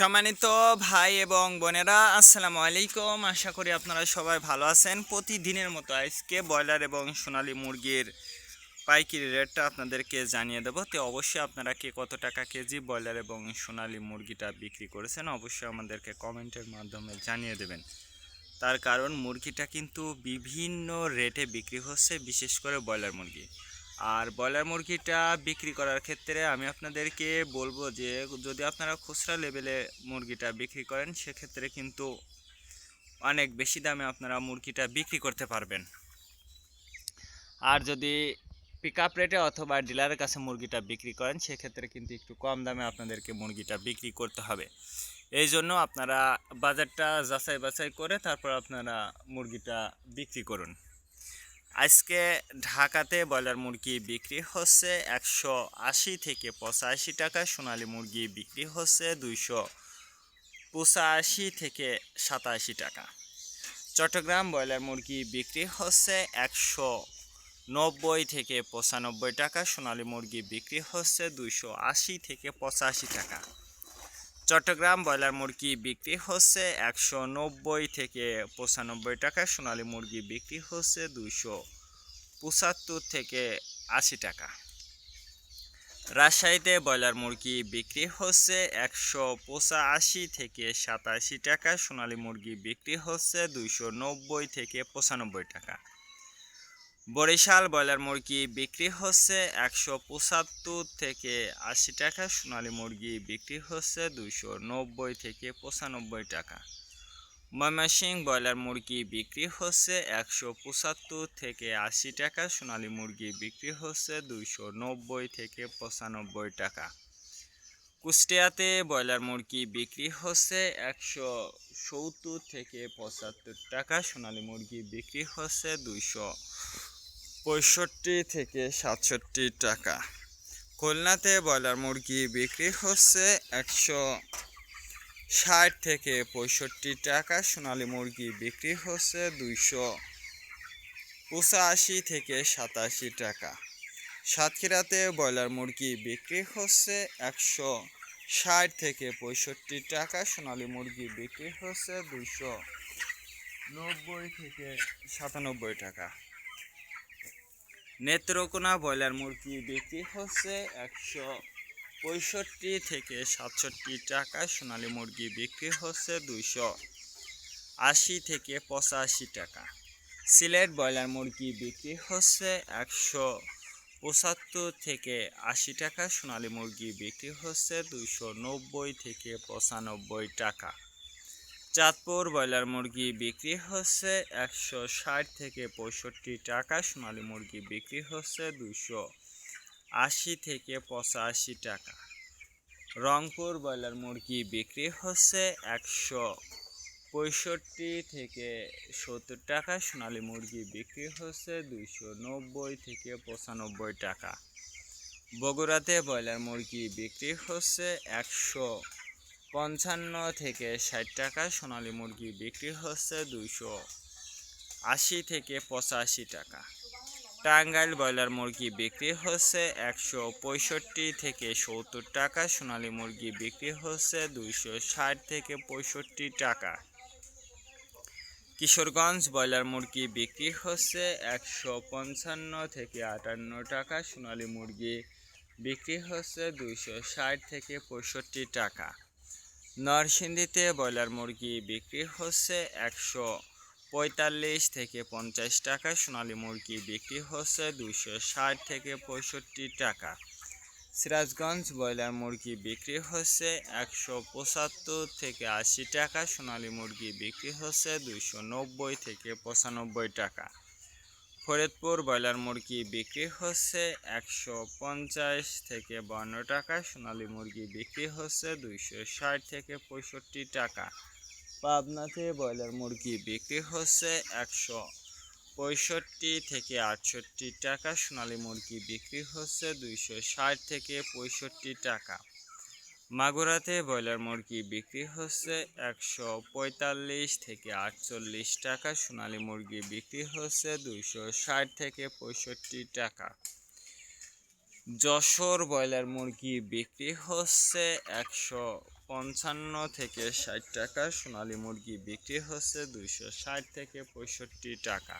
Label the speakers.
Speaker 1: সম্মানিত ভাই এবং বোনেরা, আসসালামু আলাইকুম। আশা করি আপনারা সবাই ভালো আছেন। প্রতিদিনের মতো আজকে ব্রয়লার এবং সোনালী মুরগির পাইকারি রেটটা আপনাদেরকে জানিয়ে দেবো। তো অবশ্যই আপনারা কে কত টাকা কেজি ব্রয়লার এবং সোনালী মুরগিটা বিক্রি করেছেন অবশ্যই আমাদেরকে কমেন্টের মাধ্যমে জানিয়ে দেবেন। তার কারণ মুরগিটা কিন্তু বিভিন্ন রেটে বিক্রি হচ্ছে, বিশেষ করে ব্রয়লার মুরগি। আর ব্রয়লার মুরগিটা বিক্রি করার ক্ষেত্রে আমি আপনাদেরকে বলবো যে যদি আপনারা খুচরা লেভেলে মুরগিটা বিক্রি করেন সেক্ষেত্রে কিন্তু অনেক বেশি দামে আপনারা মুরগিটা বিক্রি করতে পারবেন। আর যদি পিক আপ রেটে অথবা ডিলারের কাছে মুরগিটা বিক্রি করেন সেক্ষেত্রে কিন্তু একটু কম দামে আপনাদেরকে মুরগিটা বিক্রি করতে হবে। এই জন্য আপনারা বাজারটা যাচাই বাছাই করে তারপর আপনারা মুরগিটা বিক্রি করুন। আজকে ঢাকাতে ব্রয়লার মুরগি বিক্রি হচ্ছে 180 থেকে 85 টাকা, সোনালী মুরগি বিক্রি হচ্ছে 285 থেকে 87 টাকা। চট্টগ্রাম ব্রয়লার মুরগি বিক্রি হচ্ছে 190 থেকে 95 টাকা, সোনালী মুরগি বিক্রি হচ্ছে 280 থেকে 85 টাকা। চট্টগ্রাম ব্রয়লার মুরগি বিক্রি হচ্ছে 190 থেকে 95 টাকা, সোনালী মুরগি বিক্রি হচ্ছে 275 থেকে 80 টাকা। রাজশাহীতে ব্রয়লার মুরগি বিক্রি হচ্ছে 185 থেকে 87 টাকা, সোনালী মুরগি বিক্রি হচ্ছে 290 থেকে 95 টাকা। বরিশাল ব্রয়লার মুরগি বিক্রি হচ্ছে 175 থেকে 80 টাকা, সোনালী মুরগি বিক্রি হচ্ছে 290 থেকে 95 টাকা। ময়মনসিংহ ব্রয়লার মুরগি বিক্রি হচ্ছে 175 থেকে 80 টাকা, সোনালী মুরগি বিক্রি হচ্ছে 290 থেকে 95 টাকা। কুষ্টিয়াতে ব্রয়লার মুরগি বিক্রি হচ্ছে 170 থেকে 75 টাকা, সোনালী মুরগি বিক্রি হচ্ছে 265 থেকে 67 টাকা। খুলনাতে ব্রয়লার মুরগি বিক্রি হচ্ছে 160 থেকে 65 টাকা, সোনালী মুরগি বিক্রি হচ্ছে 285 থেকে 87 টাকা। সাতক্ষীরাতে ব্রয়লার মুরগি বিক্রি হচ্ছে 160 থেকে 65 টাকা, সোনালী মুরগি বিক্রি হচ্ছে 290 থেকে 97 টাকা। নেত্রকোনা ব্রয়লার মুরগি বিক্রি হচ্ছে 165 থেকে 67 টাকা, সোনালী মুরগি বিক্রি হচ্ছে 280 থেকে 85 টাকা। সিলেট ব্রয়লার মুরগি বিক্রি হচ্ছে 175 থেকে 80 টাকা, সোনালী মুরগি বিক্রি হচ্ছে 290 থেকে 95 টাকা। চাঁদপুর ব্রয়লার মুরগি বিক্রি হচ্ছে 160 থেকে 65 টাকা, সোনালী মুরগি বিক্রি হচ্ছে 280 থেকে 85 টাকা। রংপুর ব্রয়লার মুরগি বিক্রি হচ্ছে 165 থেকে 70 টাকা, সোনালী মুরগি বিক্রি হচ্ছে 290 থেকে 95 টাকা। বগুড়াতে ব্রয়লার মুরগি বিক্রি হচ্ছে 155 থেকে 60 টাকা, সোনালী মুরগি বিক্রি হচ্ছে 280 থেকে 85 টাকা। টাঙ্গাইল ব্রয়লার মুরগি বিক্রি হচ্ছে 165 থেকে 70 টাকা, সোনালী মুরগি বিক্রি হচ্ছে 260 থেকে 65 টাকা। কিশোরগঞ্জ ব্রয়লার মুরগি বিক্রি হচ্ছে 155 থেকে 58 টাকা, সোনালী মুরগি বিক্রি হচ্ছে 260 থেকে 65 টাকা। নরসিংদীতে ব্রয়লার মুরগি বিক্রি হচ্ছে 145 থেকে 50 টাকা, সোনালী মুরগি বিক্রি হচ্ছে 260 থেকে 65 টাকা। সিরাজগঞ্জ ব্রয়লার মুরগি বিক্রি হচ্ছে 175 থেকে 80 টাকা, সোনালী মুরগি বিক্রি হচ্ছে 290 থেকে 95 টাকা। ফরিদপুর ব্রয়লার মুরগি বিক্রি হচ্ছে 150 থেকে 52 টাকা, সোনালী মুরগি বিক্রি হচ্ছে 260 থেকে 65 টাকা। পাবনাতে ব্রয়লার মুরগি বিক্রি হচ্ছে 165 থেকে 68 টাকা, সোনালী মুরগি বিক্রি হচ্ছে 260 থেকে 65 টাকা। মাগুরাতে ব্রয়লার মুরগি বিক্রি হচ্ছে 145 থেকে 48 টাকা, সোনালী মুরগি বিক্রি হচ্ছে 260 থেকে 65 টাকা। যশোর ব্রয়লার মুরগি বিক্রি হচ্ছে 155 থেকে 60 টাকা, সোনালী মুরগি বিক্রি হচ্ছে 260 থেকে 65 টাকা।